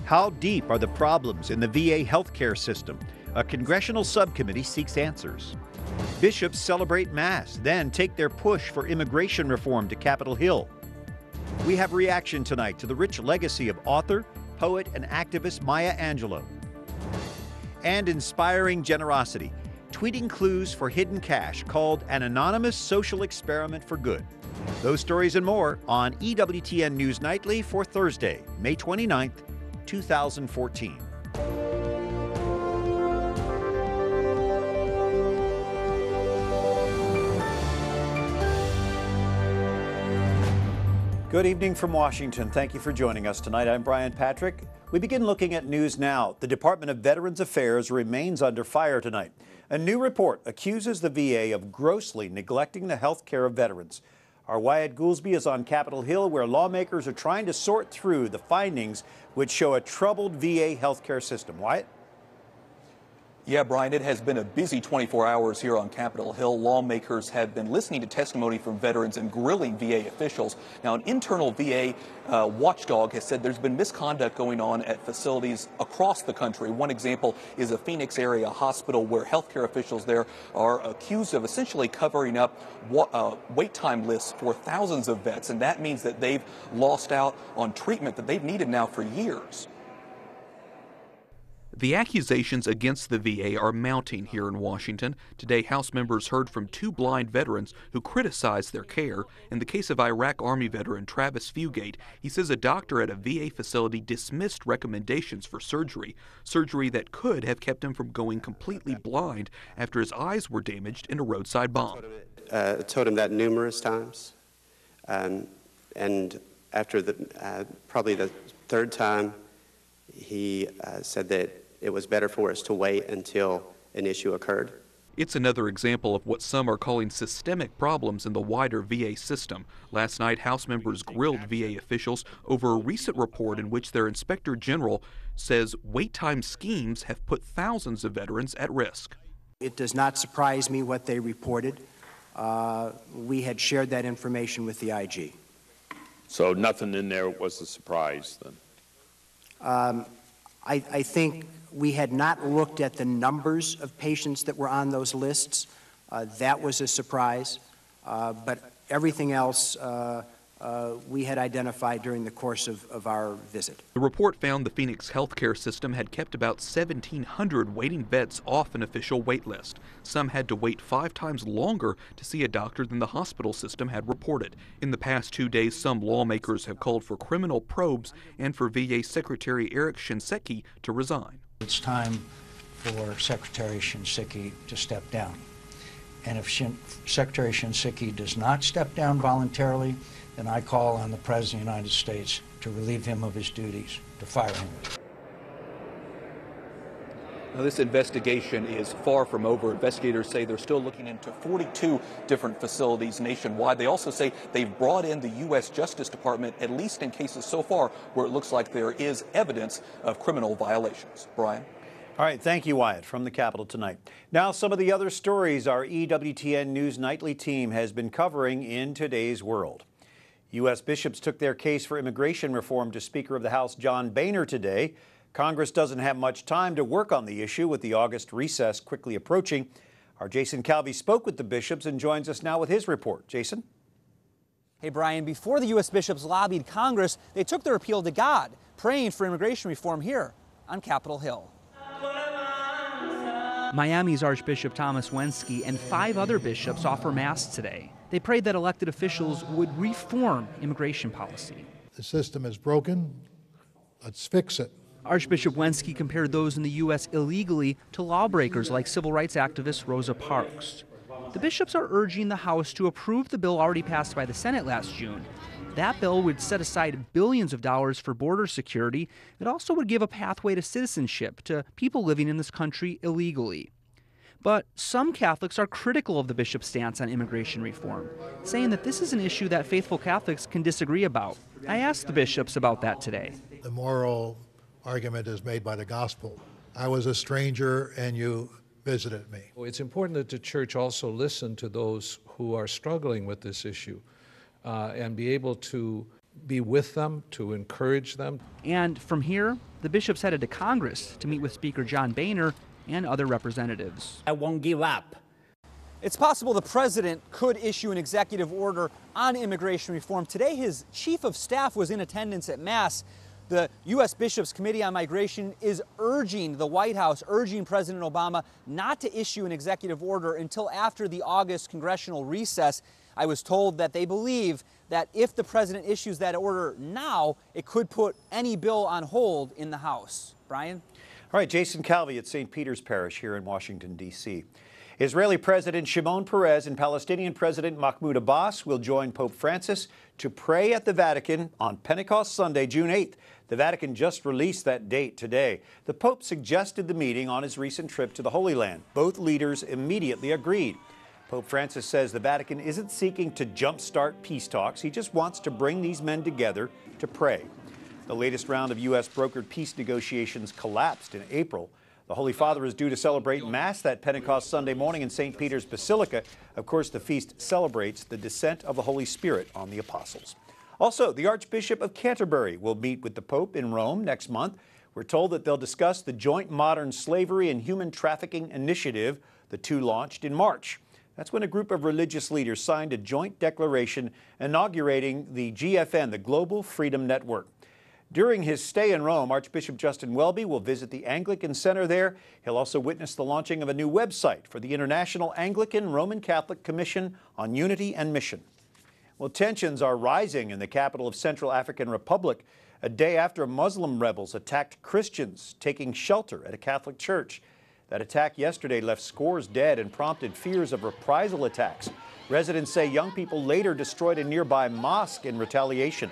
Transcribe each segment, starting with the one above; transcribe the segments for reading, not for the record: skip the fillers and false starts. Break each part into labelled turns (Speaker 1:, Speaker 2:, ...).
Speaker 1: How deep are the problems in the VA healthcare system? A congressional subcommittee seeks answers. Bishops celebrate Mass, then take their push for immigration reform to Capitol Hill. We have reaction tonight to the rich legacy of author, poet, and activist Maya Angelou. And inspiring generosity, tweeting clues for hidden cash called an anonymous social experiment for good. Those stories and more on EWTN News Nightly for Thursday, May 29th, 2014. Good evening from Washington. Thank you for joining us tonight. I'm Brian Patrick. We begin looking at news now. The Department of Veterans Affairs remains under fire tonight. A new report accuses the VA of grossly neglecting the health care of veterans. Our Wyatt Goolsby is on Capitol Hill, where lawmakers are trying to sort through the findings which show a troubled VA healthcare system. Wyatt?
Speaker 2: Yeah, Brian, it has been a busy 24 hours here on Capitol Hill. Lawmakers have been listening to testimony from veterans and grilling VA officials. Now, an internal VA watchdog has said there's been misconduct going on at facilities across the country. One example is a Phoenix area hospital where healthcare officials there are accused of essentially covering up wait time lists for thousands of vets, and that means that they've lost out on treatment that they've needed now for years.
Speaker 3: The accusations against the VA are mounting here in Washington. Today, House members heard from two blind veterans who criticized their care. In the case of Iraq Army veteran Travis Fugate, he says a doctor at a VA facility dismissed recommendations for surgery that could have kept him from going completely blind after his eyes were damaged in a roadside bomb.
Speaker 4: Told him that numerous times, and after probably the third time, he said that it was better for us to wait until an issue occurred.
Speaker 3: It's another example of what some are calling systemic problems in the wider VA system. Last night, House members grilled VA officials over a recent report in which their inspector general says wait time schemes have put thousands of veterans at risk.
Speaker 5: It does not surprise me what they reported. We had shared that information with the IG.
Speaker 6: So nothing in there was a surprise then?
Speaker 5: I think we had not looked at the numbers of patients that were on those lists. That was a surprise. But everything else we had identified during the course of our visit.
Speaker 3: The report found the Phoenix healthcare system had kept about 1,700 waiting vets off an official wait list. Some had to wait 5 times longer to see a doctor than the hospital system had reported. In the past 2 days, some lawmakers have called for criminal probes and for VA Secretary Eric Shinseki to resign.
Speaker 7: It's time for Secretary Shinseki to step down. And if Secretary Shinseki does not step down voluntarily, then I call on the President of the United States to relieve him of his duties, to fire him.
Speaker 2: Now, this investigation is far from over. Investigators say they're still looking into 42 different facilities nationwide. They also say they've brought in the U.S. Justice Department, at least in cases so far where it looks like there is evidence of criminal violations. Brian?
Speaker 1: All right, thank you, Wyatt, from the Capitol tonight. Now, some of the other stories our EWTN News Nightly team has been covering in today's world. U.S. bishops took their case for immigration reform to Speaker of the House John Boehner today. Congress doesn't have much time to work on the issue with the August recess quickly approaching. Our Jason Calvi spoke with the bishops and joins us now with his report. Jason?
Speaker 8: Hey, Brian, before the U.S. bishops lobbied Congress, they took their appeal to God, praying for immigration reform here on Capitol Hill. Miami's Archbishop Thomas Wensky and 5 other bishops offer Mass today. They prayed that elected officials would reform immigration policy.
Speaker 9: The system is broken. Let's fix it.
Speaker 8: Archbishop Wensky compared those in the U.S. illegally to lawbreakers like civil rights activist Rosa Parks. The bishops are urging the House to approve the bill already passed by the Senate last June. That bill would set aside billions of dollars for border security. It also would give a pathway to citizenship to people living in this country illegally. But some Catholics are critical of the bishop's stance on immigration reform, saying that this is an issue that faithful Catholics can disagree about. I asked the bishops about that today.
Speaker 9: The moral argument is made by the gospel. I was a stranger and you visited me.
Speaker 10: It's important that the church also listen to those who are struggling with this issue and be able to be with them, to encourage them.
Speaker 8: And from here, the bishops headed to Congress to meet with Speaker John Boehner and other representatives.
Speaker 11: I won't give up.
Speaker 12: It's possible the president could issue an executive order on immigration reform. Today, his chief of staff was in attendance at Mass. The U.S. Bishops' Committee on Migration is urging the White House, urging President Obama not to issue an executive order until after the August congressional recess. I was told that they believe that if the president issues that order now, it could put any bill on hold in the House. Brian?
Speaker 1: All right, Jason Calvi at St. Peter's Parish here in Washington, D.C. Israeli President Shimon Peres and Palestinian President Mahmoud Abbas will join Pope Francis to pray at the Vatican on Pentecost Sunday, June 8th. The Vatican just released that date today. The Pope suggested the meeting on his recent trip to the Holy Land. Both leaders immediately agreed. Pope Francis says the Vatican isn't seeking to jumpstart peace talks. He just wants to bring these men together to pray. The latest round of U.S. brokered peace negotiations collapsed in April. The Holy Father is due to celebrate Mass that Pentecost Sunday morning in St. Peter's Basilica. Of course, the feast celebrates the descent of the Holy Spirit on the apostles. Also, the Archbishop of Canterbury will meet with the Pope in Rome next month. We're told that they'll discuss the joint modern slavery and human trafficking initiative the two launched in March. That's when a group of religious leaders signed a joint declaration inaugurating the GFN, the Global Freedom Network. During his stay in Rome, Archbishop Justin Welby will visit the Anglican Center there. He'll also witness the launching of a new website for the International Anglican Roman Catholic Commission on Unity and Mission. Well, tensions are rising in the capital of Central African Republic a day after Muslim rebels attacked Christians taking shelter at a Catholic church. That attack yesterday left scores dead and prompted fears of reprisal attacks. Residents say young people later destroyed a nearby mosque in retaliation.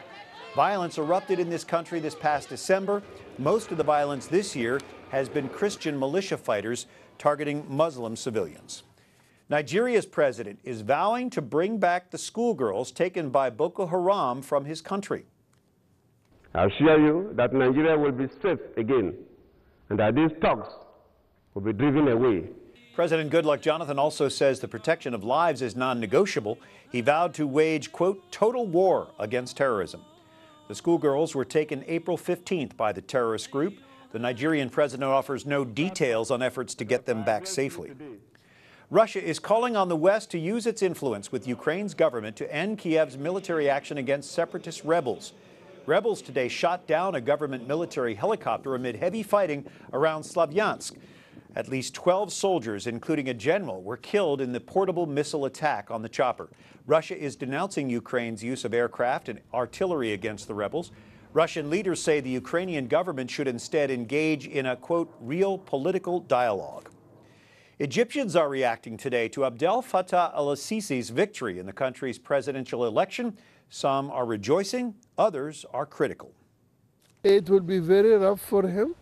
Speaker 1: Violence erupted in this country this past December. Most of the violence this year has been Christian militia fighters targeting Muslim civilians. Nigeria's president is vowing to bring back the schoolgirls taken by Boko Haram from his country.
Speaker 13: I assure you that Nigeria will be safe again and that these thugs will be driven away.
Speaker 1: President Goodluck Jonathan also says the protection of lives is non-negotiable. He vowed to wage, quote, total war against terrorism. The schoolgirls were taken April 15th by the terrorist group. The Nigerian president offers no details on efforts to get them back safely. Russia is calling on the West to use its influence with Ukraine's government to end Kiev's military action against separatist rebels. Rebels today shot down a government military helicopter amid heavy fighting around Slavyansk. At least 12 soldiers, including a general, were killed in the portable missile attack on the chopper. Russia is denouncing Ukraine's use of aircraft and artillery against the rebels. Russian leaders say the Ukrainian government should instead engage in a, quote, real political dialogue. Egyptians are reacting today to Abdel Fattah al-Sisi's victory in the country's presidential election. Some are rejoicing, others are critical.
Speaker 14: It will be very rough for him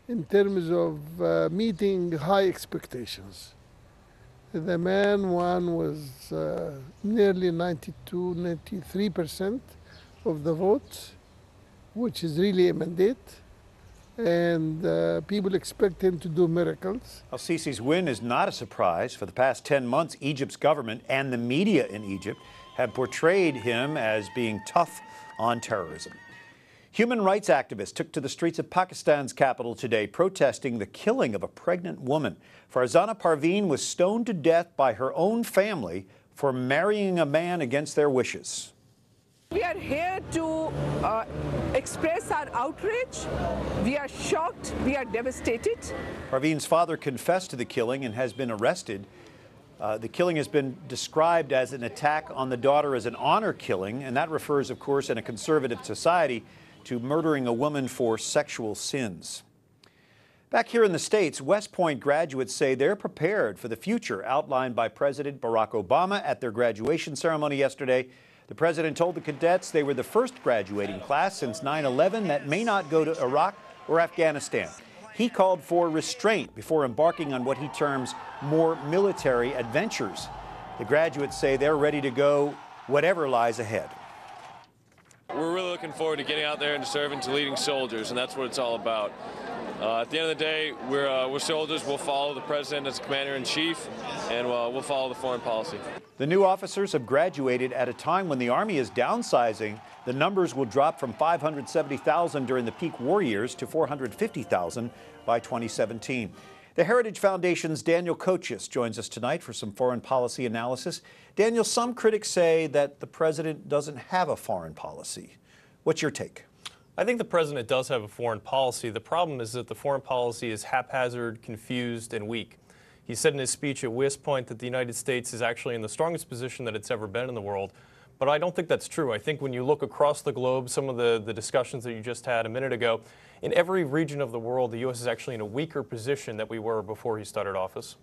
Speaker 14: in terms of meeting high expectations. The man won was nearly 93% of the votes, which is really a mandate, and people expect him to do miracles.
Speaker 1: Al-Sisi's win is not a surprise. For the past 10 months, Egypt's government and the media in Egypt have portrayed him as being tough on terrorism. Human rights activists took to the streets of Pakistan's capital today protesting the killing of a pregnant woman. Farzana Parveen was stoned to death by her own family for marrying a man against their wishes.
Speaker 15: We are here to express our outrage. We are shocked. We are devastated.
Speaker 1: Parveen's father confessed to the killing and has been arrested. The killing has been described as an attack on the daughter as an honor killing, and that refers, of course, in a conservative society to murdering a woman for sexual sins. Back here in the States, West Point graduates say they're prepared for the future outlined by President Barack Obama at their graduation ceremony yesterday. The president told the cadets they were the first graduating class since 9/11 that may not go to Iraq or Afghanistan. He called for restraint before embarking on what he terms more military adventures. The graduates say they're ready to go whatever lies ahead.
Speaker 16: We're really looking forward to getting out there and serving to leading soldiers, and that's what it's all about.
Speaker 11: At the end of the day, we're soldiers. We'll follow the president as commander-in-chief, and we'll follow the foreign policy.
Speaker 1: The new officers have graduated at a time when the Army is downsizing. The numbers will drop from 570,000 during the peak war years to 450,000 by 2017. The Heritage Foundation's Daniel Kochis joins us tonight for some foreign policy analysis. Daniel, some critics say that the president doesn't have a foreign policy. What's your take?
Speaker 16: I think the president does have a foreign policy. The problem is that the foreign policy is haphazard, confused, and weak. He said in his speech at West Point that the United States is actually in the strongest position that it's ever been in the world. But I don't think that's true. I think when you look across the globe, some of the discussions that you just had a minute ago, in every region of the world, the U.S. is actually in a weaker position than we were before he started office.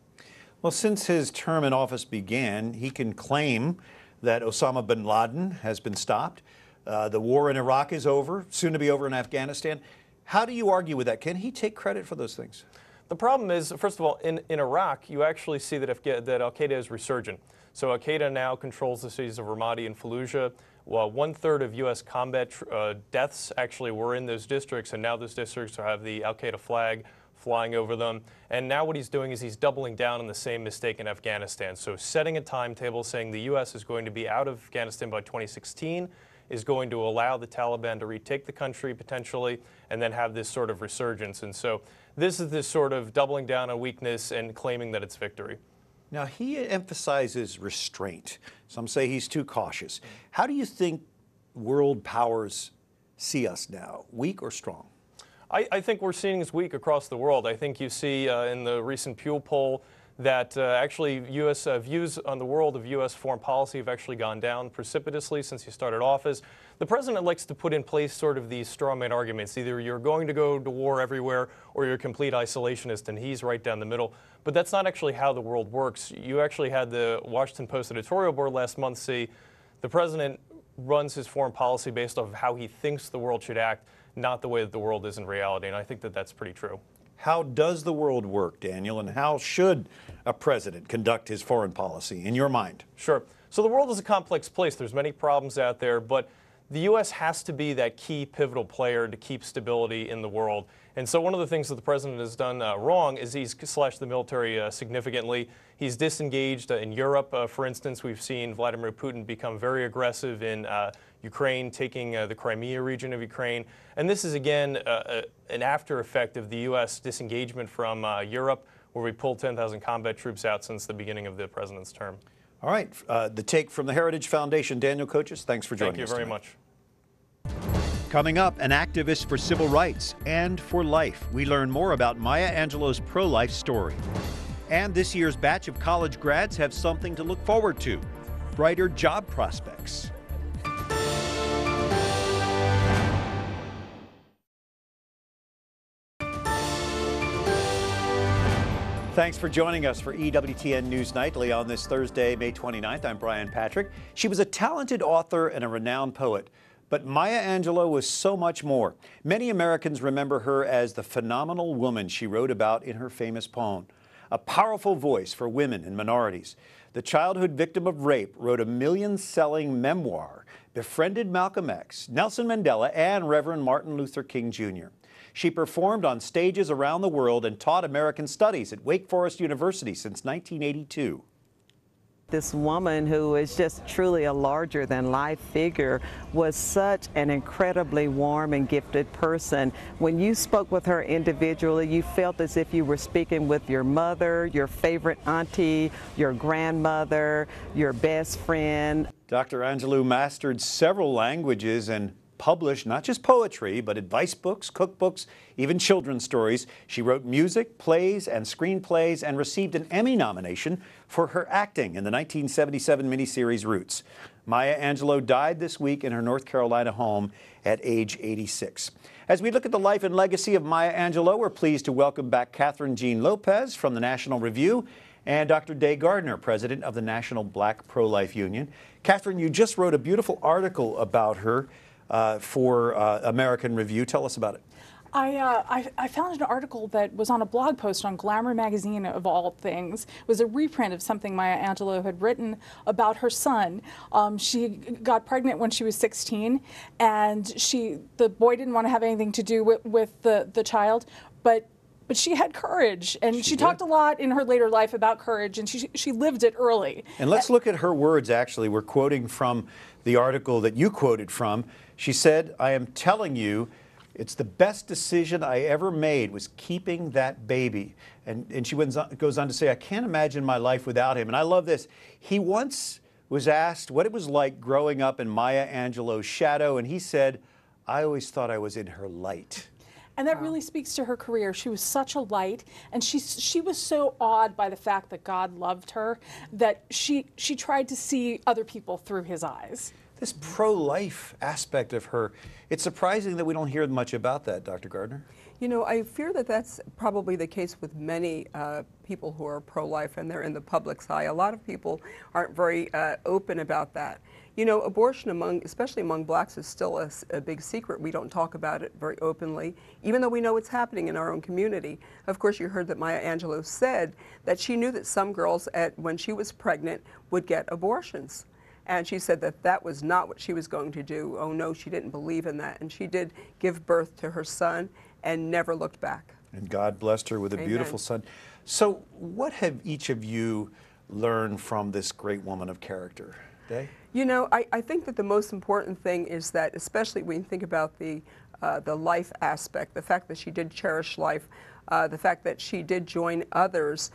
Speaker 1: Well, since his term in office began, he can claim that Osama bin Laden has been stopped. The war in Iraq is over, soon to be over in Afghanistan. How do you argue with that? Can he take credit for those things?
Speaker 16: The problem is, first of all, in Iraq, you actually see that al-Qaeda is resurgent. So al-Qaeda now controls the cities of Ramadi and Fallujah. Well, 1/3 of U.S. combat deaths actually were in those districts, and now those districts have the al-Qaeda flag flying over them. And now what he's doing is he's doubling down on the same mistake in Afghanistan. So setting a timetable saying the U.S. is going to be out of Afghanistan by 2016, is going to allow the Taliban to retake the country potentially and then have this sort of resurgence. And so this is this sort of doubling down on weakness and claiming that it's victory.
Speaker 1: Now, he emphasizes restraint. Some say he's too cautious. How do you think world powers see us now, weak or strong?
Speaker 16: I think we're seeing as weak across the world. I think you see in the recent Pew poll that actually U.S. Views on the world of U.S. foreign policy have actually gone down precipitously since he started office. The president likes to put in place sort of these strawman arguments. Either you're going to go to war everywhere or you're a complete isolationist, and he's right down the middle. But that's not actually how the world works. You actually had the Washington Post editorial board last month say the president runs his foreign policy based off of how he thinks the world should act, not the way that the world is in reality. And I think that that's pretty true.
Speaker 1: How does the world work, Daniel, and how should a president conduct his foreign policy, in your mind?
Speaker 16: Sure. So the world is a complex place. There's many problems out there, but the U.S. has to be that key pivotal player to keep stability in the world. And so one of the things that the president has done wrong is he's slashed the military significantly. He's disengaged in Europe. For instance, we've seen Vladimir Putin become very aggressive in Ukraine, taking the Crimea region of Ukraine. And this is, again, an after effect of the U.S. disengagement from Europe, where we pulled 10,000 combat troops out since the beginning of the president's term.
Speaker 1: All right. The take from the Heritage Foundation, Daniel Kochis, thanks for joining us.
Speaker 16: Thank you very much.
Speaker 1: Coming up, an activist for civil rights and for life. We learn more about Maya Angelou's pro-life story. And this year's batch of college grads have something to look forward to: brighter job prospects. Thanks for joining us for EWTN News Nightly on this Thursday, May 29th. I'm Brian Patrick. She was a talented author and a renowned poet, but Maya Angelou was so much more. Many Americans remember her as the phenomenal woman she wrote about in her famous poem. A powerful voice for women and minorities. The childhood victim of rape wrote a million-selling memoir, befriended Malcolm X, Nelson Mandela, and Reverend Martin Luther King Jr. She performed on stages around the world and taught American Studies at Wake Forest University since 1982.
Speaker 17: This woman, who is just truly a larger-than-life figure, was such an incredibly warm and gifted person. When you spoke with her individually, you felt as if you were speaking with your mother, your favorite auntie, your grandmother, your best friend.
Speaker 1: Dr. Angelou mastered several languages and published not just poetry, but advice books, cookbooks, even children's stories. She wrote music, plays, and screenplays, and received an Emmy nomination for her acting in the 1977 miniseries Roots. Maya Angelou died this week in her North Carolina home at age 86. As we look at the life and legacy of Maya Angelou, we're pleased to welcome back Kathryn Jean Lopez from the National Review and Dr. Day Gardner, president of the National Black Pro-Life Union. Kathryn, you just wrote a beautiful article about her for American Review. Tell us about it.
Speaker 18: I found an article that was on a blog post on Glamour magazine, of all things. It was a reprint of something Maya Angelou had written about her son. She got pregnant when she was 16, and the boy didn't want to have anything to do with the child, but she had courage, and she talked a lot in her later life about courage, and she lived it early.
Speaker 1: And let's look at her words, actually. We're quoting from the article that you quoted from. She said, "I am telling you, it's the best decision I ever made was keeping that baby." And she goes on to say, "I can't imagine my life without him." And I love this. He once was asked what it was like growing up in Maya Angelou's shadow, and he said, "I always thought I was in her light."
Speaker 18: And that really speaks to her career. She was such a light, and she was so awed by the fact that God loved her that she tried to see other people through his eyes.
Speaker 1: This pro-life aspect of her, it's surprising that we don't hear much about that, Dr. Gardner.
Speaker 19: You know, I fear that that's probably the case with many people who are pro-life and they're in the public's eye. A lot of people aren't very open about that. You know, abortion, especially among blacks, is still a big secret. We don't talk about it very openly, even though we know it's happening in our own community. Of course, you heard that Maya Angelou said that she knew that some girls, when she was pregnant, would get abortions. And she said that that was not what she was going to do. Oh, no, she didn't believe in that. And she did give birth to her son and never looked back.
Speaker 1: And God blessed her with a beautiful son. So what have each of you learned from this great woman of character? Day?
Speaker 19: You know, I think that the most important thing is that, especially when you think about the life aspect, the fact that she did cherish life, the fact that she did join others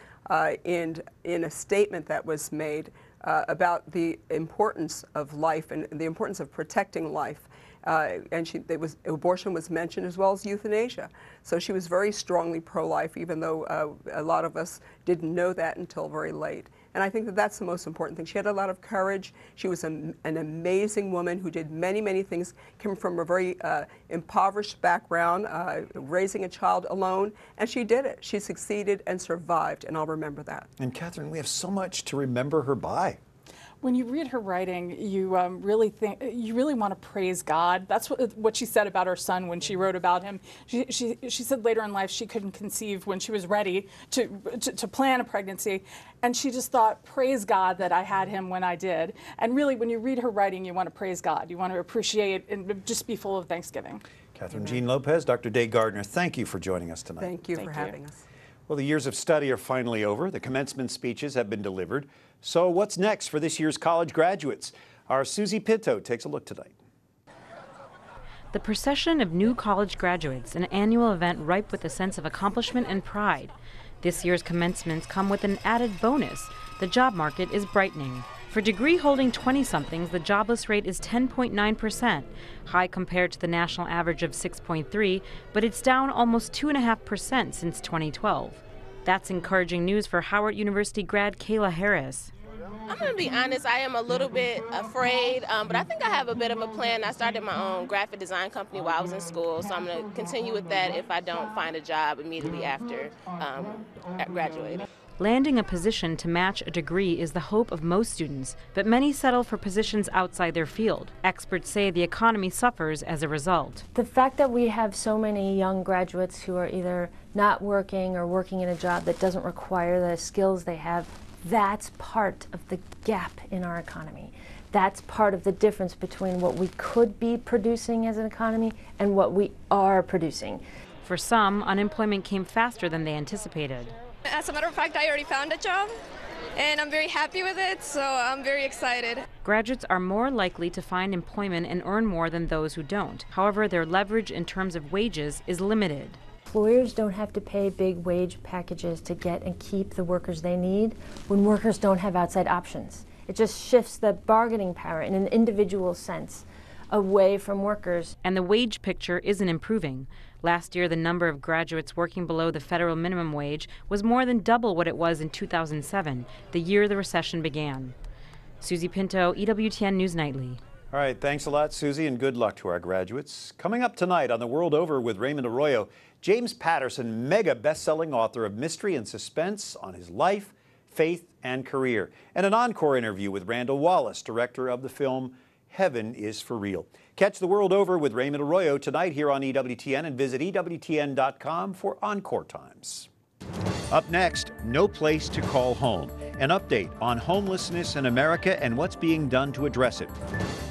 Speaker 19: in a statement that was made about the importance of life and the importance of protecting life. And abortion was mentioned, as well as euthanasia. So she was very strongly pro-life, even though a lot of us didn't know that until very late. And I think that that's the most important thing. She had a lot of courage. She was an amazing woman who did many, many things, came from a very impoverished background, raising a child alone, and she did it. She succeeded and survived, and I'll remember that.
Speaker 1: And Kathryn, we have so much to remember her by.
Speaker 18: When you read her writing, you really want to praise God. That's what she said about her son when she wrote about him. She said later in life she couldn't conceive when she was ready to plan a pregnancy, and she just thought, praise God that I had him when I did. And really, when you read her writing, you want to praise God. You want to appreciate and just be full of thanksgiving.
Speaker 1: Kathryn Jean Lopez, Dr. Day Gardner, thank you for joining us tonight.
Speaker 19: Thank you for having us.
Speaker 1: Well, the years of study are finally over. The commencement speeches have been delivered. So what's next for this year's college graduates? Our Susie Pinto takes a look tonight.
Speaker 20: The procession of new college graduates, an annual event ripe with a sense of accomplishment and pride. This year's commencements come with an added bonus. The job market is brightening. For degree-holding 20-somethings, the jobless rate is 10.9%, high compared to the national average of 6.3%, but it's down almost 2.5% since 2012. That's encouraging news for Howard University grad Kayla Harris.
Speaker 21: I'm going to be honest, I am a little bit afraid, but I think I have a bit of a plan. I started my own graphic design company while I was in school, so I'm going to continue with that if I don't find a job immediately after graduating.
Speaker 20: Landing a position to match a degree is the hope of most students, but many settle for positions outside their field. Experts say the economy suffers as a result.
Speaker 22: The fact that we have so many young graduates who are either not working or working in a job that doesn't require the skills they have, that's part of the gap in our economy. That's part of the difference between what we could be producing as an economy and what we are producing.
Speaker 20: For some, unemployment came faster than they anticipated.
Speaker 23: As a matter of fact, I already found a job, and I'm very happy with it, so I'm very excited.
Speaker 20: Graduates are more likely to find employment and earn more than those who don't. However, their leverage in terms of wages is limited.
Speaker 22: Employers don't have to pay big wage packages to get and keep the workers they need when workers don't have outside options. It just shifts the bargaining power in an individual sense away from workers.
Speaker 20: And the wage picture isn't improving. Last year, the number of graduates working below the federal minimum wage was more than double what it was in 2007, the year the recession began. Susie Pinto, EWTN News Nightly.
Speaker 1: All right, thanks a lot, Susie, and good luck to our graduates. Coming up tonight on The World Over with Raymond Arroyo, James Patterson, mega best-selling author of mystery and suspense on his life, faith, and career, and an encore interview with Randall Wallace, director of the film Heaven is for Real. Catch the world over with Raymond Arroyo tonight here on EWTN and visit EWTN.com for encore times. Up next, no place to call home. An update on homelessness in America and what's being done to address it.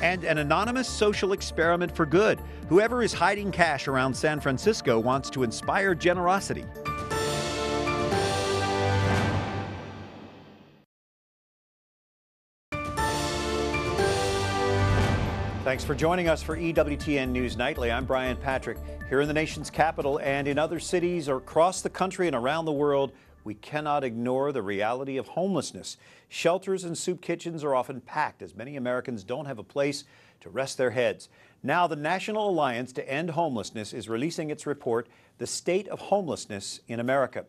Speaker 1: And an anonymous social experiment for good. Whoever is hiding cash around San Francisco wants to inspire generosity. Thanks for joining us for EWTN News Nightly. I'm Brian Patrick. Here in the nation's capital and in other cities across the country and around the world, we cannot ignore the reality of homelessness. Shelters and soup kitchens are often packed as many Americans don't have a place to rest their heads. Now, the National Alliance to End Homelessness is releasing its report, The State of Homelessness in America.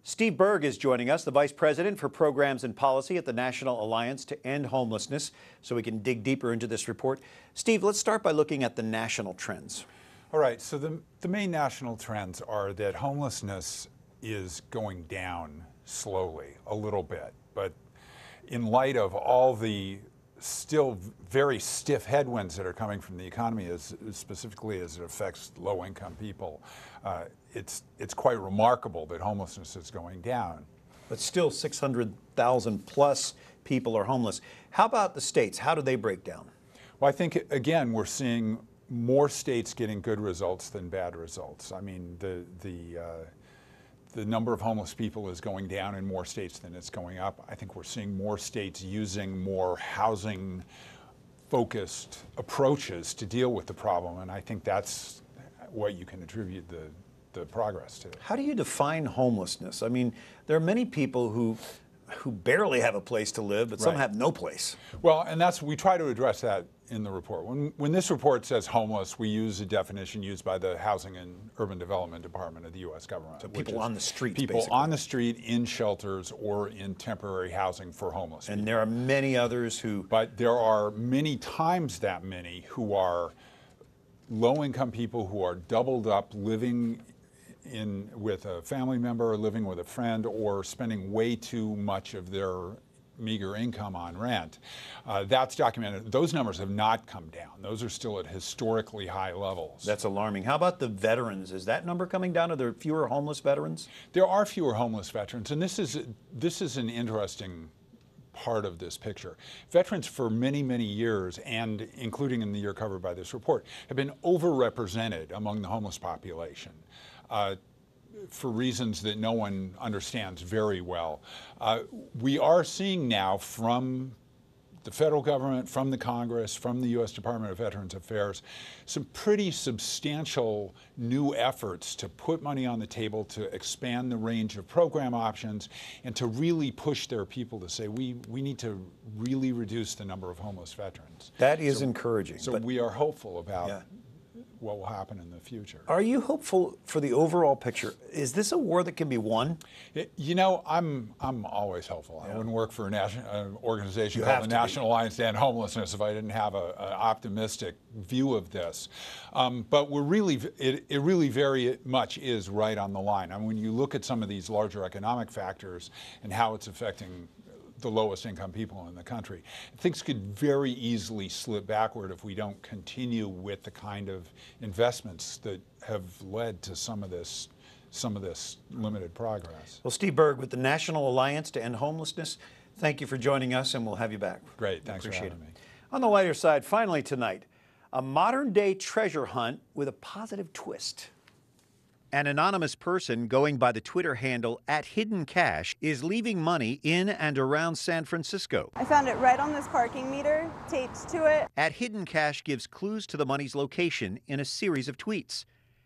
Speaker 1: Steve Berg is joining us, the Vice President for Programs and Policy at the National Alliance to End Homelessness, so we can dig deeper into this report. Steve, let's start by looking at the national trends.
Speaker 4: All right, so the main national trends are that homelessness is going down slowly, a little bit, but in light of all the still very stiff headwinds that are coming from the economy, specifically as it affects low-income people, it's quite remarkable that homelessness is going down.
Speaker 1: But still 600,000 plus people are homeless. How about the states? How do they break down?
Speaker 4: Well, I think, again, we're seeing more states getting good results than bad results. I mean, the number of homeless people is going down in more states than it's going up. I think we're seeing more states using more housing-focused approaches to deal with the problem, and I think that's what you can attribute the progress to.
Speaker 1: How do you define homelessness? I mean, there are many people who barely have a place to live, but some have no place.
Speaker 4: Well, and we try to address that in the report. When this report says homeless, we use a definition used by the Housing and Urban Development Department of the U.S. government.
Speaker 1: So people on the streets,
Speaker 4: people
Speaker 1: basically.
Speaker 4: on the street, in shelters, or in temporary housing for homeless people.
Speaker 1: And there are many others who...
Speaker 4: But there are many times that many who are low-income people who are doubled up, living with a family member, or living with a friend, or spending way too much of their meager income on rent. That's documented. Those numbers have not come down. Those are still at historically high levels.
Speaker 1: That's alarming. How about the veterans? Is that number coming down? Are there fewer homeless veterans?
Speaker 4: There are fewer homeless veterans, and this is an interesting part of this picture. Veterans for many, many years, and including in the year covered by this report, have been overrepresented among the homeless population. For reasons that no one understands very well. We are seeing now from the federal government, from the Congress, from the U.S. Department of Veterans Affairs, some pretty substantial new efforts to put money on the table to expand the range of program options and to really push their people to say, we need to really reduce the number of homeless veterans.
Speaker 1: That is encouraging.
Speaker 4: So we are hopeful about what will happen in the future.
Speaker 1: Are you hopeful for the overall picture? Is this a war that can be won?
Speaker 4: You know, I'm always hopeful. I wouldn't work for an organization called the National Alliance to End Homelessness if I didn't have an optimistic view of this. But we're really, it really very much is right on the line. I mean, when you look at some of these larger economic factors and how it's affecting the lowest income people in the country, things could very easily slip backward if we don't continue with the kind of investments that have led to some of this limited progress.
Speaker 1: Well, Steve Berg with the National Alliance to End Homelessness, thank you for joining us, and we'll have you back.
Speaker 4: Great, thanks for having me.
Speaker 1: On the lighter side, finally tonight, a modern-day treasure hunt with a positive twist. An anonymous person going by the Twitter handle @HiddenCash is leaving money in and around San Francisco.
Speaker 5: I found it right on this parking meter, taped to it.
Speaker 1: @HiddenCash gives clues to the money's location in a series of tweets.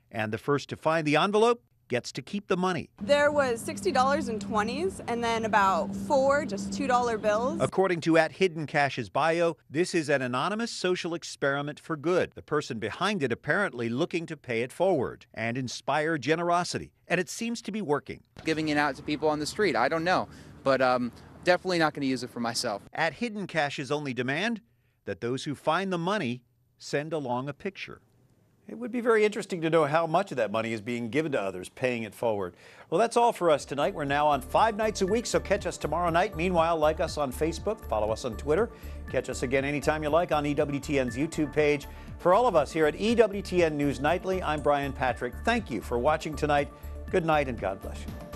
Speaker 1: And the first to find the envelope gets to keep the money.
Speaker 5: There was $60 in 20s and then about 4 just $2 bills.
Speaker 1: According to @HiddenCash's bio, this is an anonymous social experiment for good. The person behind it apparently looking to pay it forward and inspire generosity. And it seems to be working.
Speaker 6: Giving it out to people on the street, I don't know. But definitely not going to use it for myself.
Speaker 1: @HiddenCash's only demand that those who find the money send along a picture. It would be very interesting to know how much of that money is being given to others, paying it forward. Well, that's all for us tonight. We're now on 5 nights a week, so catch us tomorrow night. Meanwhile, like us on Facebook, follow us on Twitter. Catch us again anytime you like on EWTN's YouTube page. For all of us here at EWTN News Nightly, I'm Brian Patrick. Thank you for watching tonight. Good night and God bless you.